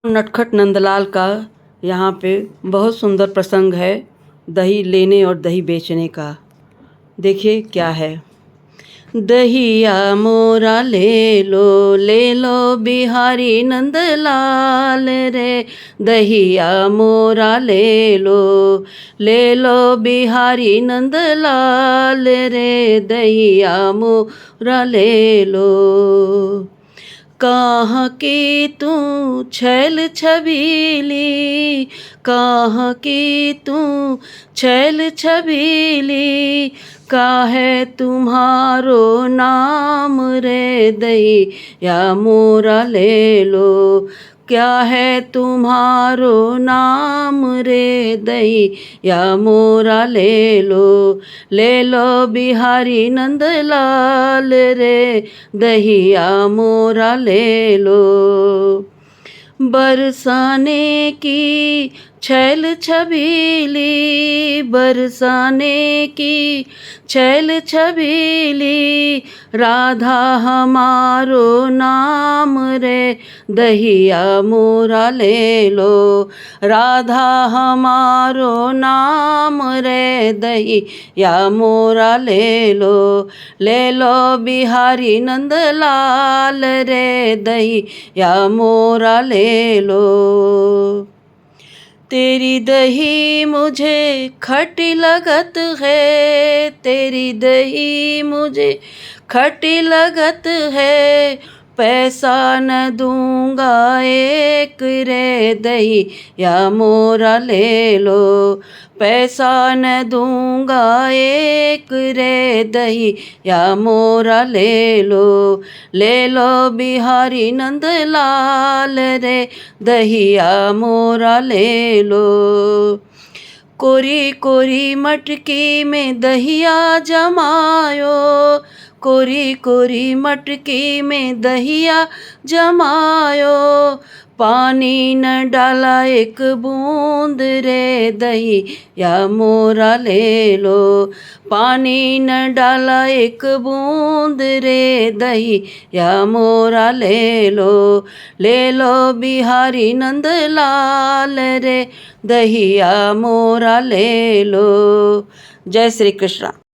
नटखट नंदलाल का यहाँ पे बहुत सुंदर प्रसंग है दही लेने और दही बेचने का। देखिए क्या है। दहिया मोरा ले लो बिहारी नंदलाल रे। दहिया मोरा ले लो बिहारी नंदलाल रे। दहिया मोरा ले लो। कहाँ की तू छैल छबीली, कहाँ की तू छैल छबीली, काहे तुम्हारो नाम रे। दहिया मोरा ले लो, क्या है तुम्हारो नाम रे। दहिया मोरा ले लो बिहारी नंदलाल रे। दहिया मोरा ले लो। बरसाने की छैल छबीली, बरसाने की छैल छबीली, राधा हमारो नाम रे। दहिया मोरा ले लो, राधा हमारो नाम रे। दहिया मोरा ले लो बिहारी नंदलाल रे। दहिया मोरा ले लो। तेरी दही मुझे खटी लगत है, तेरी दही मुझे खटी लगत है, पैसा न दूंगा एक रे। दहिया मोरा ले लो, पैसा न दूंगा एक रे। दहिया मोरा ले लो बिहारी नंदलाल रे। दहिया मोरा ले लो। कोरी कोरी मटकी में दहिया जमायो, कोरी कोरी मटकी में दहिया जमायो, पानी न डाला एक बूंद रे। दहिया मोरा ले लो, पानी न डाला एक बूंद रे। दहिया मोरा ले लो बिहारी नंदलाल रे। दहिया मोरा ले लो। जय श्री कृष्ण।